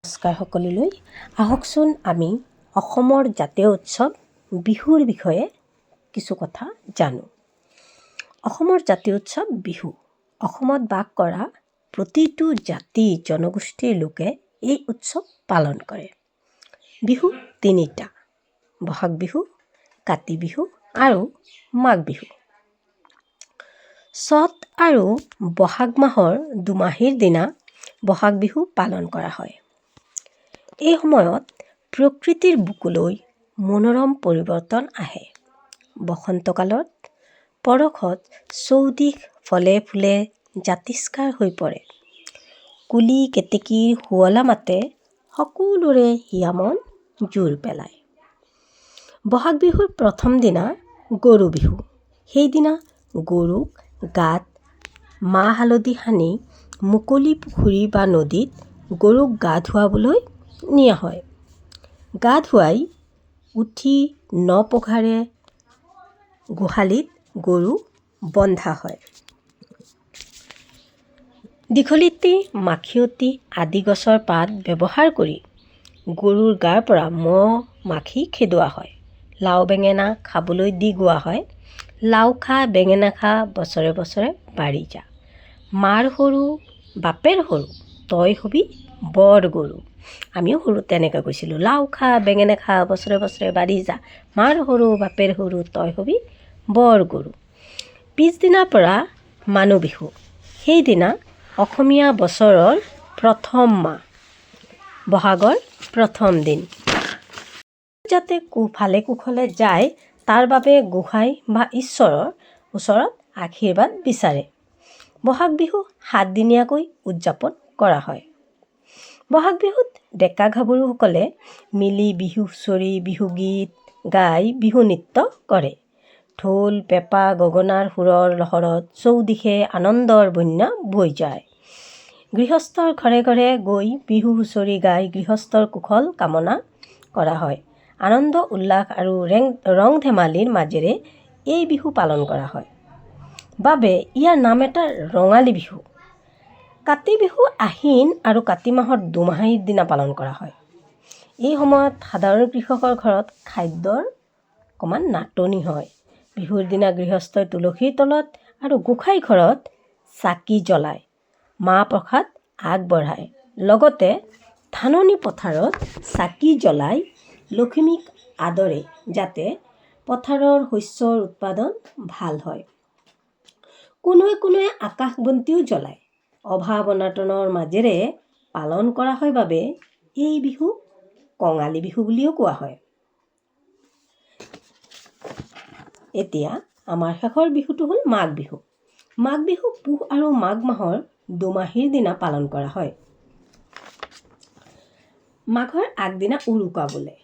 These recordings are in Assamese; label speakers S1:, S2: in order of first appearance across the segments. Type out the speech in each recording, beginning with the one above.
S1: নমস্কাৰ সকলোলৈ। আহকচোন আমি অসমৰ জাতীয় উৎসৱ বিহুৰ বিষয়ে কিছু কথা জানো। অসমৰ জাতীয় উৎসৱ বিহু। অসমত বাস কৰা প্ৰতিটো জাতি জনগোষ্ঠীৰ লোকে এই উৎসৱ পালন কৰে। বিহু তিনিটা: বহাগ বিহু, কাতি বিহু আৰু মাঘ বিহু। চ'ত আৰু বহাগ মাহৰ দুমাহীৰ দিনা বহাগ বিহু পালন কৰা হয়। এই সময়ত প্ৰকৃতিৰ বুকুলৈ মনোৰম পৰিৱৰ্তন আহে। বসন্তকালত পৰশত চৌদিশ ফলে ফুলে জাতিষ্কাৰ হৈ পৰে। কুলি কেতেকীৰ শুৱলা মাতে সকলোৰে হিয়ামন জোৰ পেলায়। বহাগ বিহুৰ প্ৰথম দিনা গৰু বিহু। সেইদিনা গৰুক গাত মাহ হালধি সানি মুকলি পুখুৰী বা নদীত গৰুক গা ধুৱাবলৈ নিয়া হয়। গা ধুৱাই উঠি ন-পঘাৰে গোহালিত গৰু বন্ধা হয়। দীঘলতি, মাখিয়তী আদি গছৰ পাত ব্যৱহাৰ কৰি গৰুৰ গাৰ পৰা মহ মাখি খেদোৱা হয়। লাও বেঙেনা খাবলৈ দি গোৱা হয়: লাও খা বেঙেনা খা বছৰে বছৰে বাঢ়ি যা, মাৰ সৰু বাপেৰ সৰু তই হবি বৰ গৰু। আমিও সৰু তেনেকৈ কৈছিলোঁ, লাও খা বেঙেনা খা বছৰে বছৰে বাঢ়ি যা, মাৰ সৰু বাপেৰ সৰু তই হবি বৰ গৰু। পিছদিনাৰ পৰা মানুহ বিহু। সেইদিনা অসমীয়া বছৰৰ প্ৰথম মাহ, বহাগৰ প্ৰথম দিন। যাতে ভালে কুশলে যায় তাৰ বাবে গোসাঁই বা ঈশ্বৰৰ ওচৰত আশীৰ্বাদ বিচাৰে। বহাগ বিহু 7 দিনীয়াকৈ উদযাপন কৰা হয়। বহাগ বিহুত ডেকা গাভৰুসকলে মিলি বিহু হুঁচৰি, বিহুগীত গাই বিহু নৃত্য কৰে। ঢোল, পেঁপা, গগনাৰ সুৰৰ লহৰত চৌদিশে আনন্দৰ বন্যা বৈ যায়। গৃহস্থৰ ঘৰে ঘৰে গৈ বিহু হুঁচৰি গাই গৃহস্থৰ কুশল কামনা কৰা হয়। আনন্দ উল্লাস আৰু ৰং ধেমালিৰ মাজেৰে এই বিহু পালন কৰা হয় বাবে ইয়াৰ নাম এটা ৰঙালী বিহু। কাতি বিহু আহিন আৰু কাতি মাহৰ দুমাহীৰ দিনা পালন কৰা হয়। এই সময়ত সাধাৰণ কৃষকৰ ঘৰত খাদ্যৰ অকণমান নাটনি হয়। বিহুৰ দিনা গৃহস্থই তুলসীৰ তলত আৰু গোসাঁই ঘৰত চাকি জ্বলায়, মাহ প্ৰসাদ আগবঢ়ায়। লগতে ধাননি পথাৰত চাকি জ্বলাই লখিমীক আদৰে যাতে পথাৰৰ শস্যৰ উৎপাদন ভাল হয়। কোনোৱে কোনোৱে আকাশবন্তিও জ্বলায়। অভাৱ অনাটনৰ মাজেৰে পালন কৰা হয় বাবে এই বিহুক কঙালী বিহু বুলিও কোৱা হয়। এতিয়া আমাৰ শেষৰ বিহুটো হ'ল মাঘ বিহু। মাঘ বিহু পুহ আৰু মাঘ মাহৰ দুমাহীৰ দিনা পালন কৰা হয়। মাঘৰ আগদিনা উৰুকা বোলে।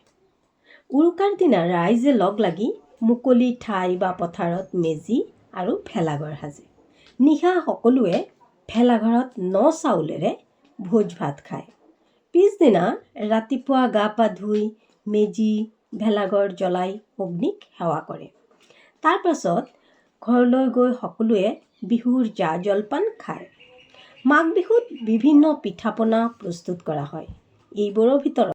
S1: উৰুকাৰ দিনা ৰাইজে লগ লাগি মুকলি ঠাই বা পথাৰত মেজি আৰু ভেলাঘৰ সাজে। নিশা সকলোৱে ভেলাঘৰত ন চাউলেৰে ভোজ ভাত খায়। পিছদিনা ৰাতিপুৱা গা পা ধুই মেজি ভেলাঘৰ জ্বলাই অগ্নিক সেৱা কৰে। তাৰ পাছত ঘৰলৈ গৈ সকলোৱে বিহুৰ জা জলপান খায়। মাঘ বিহুত বিভিন্ন পিঠা পনা প্ৰস্তুত কৰা হয়। এইবোৰৰ ভিতৰত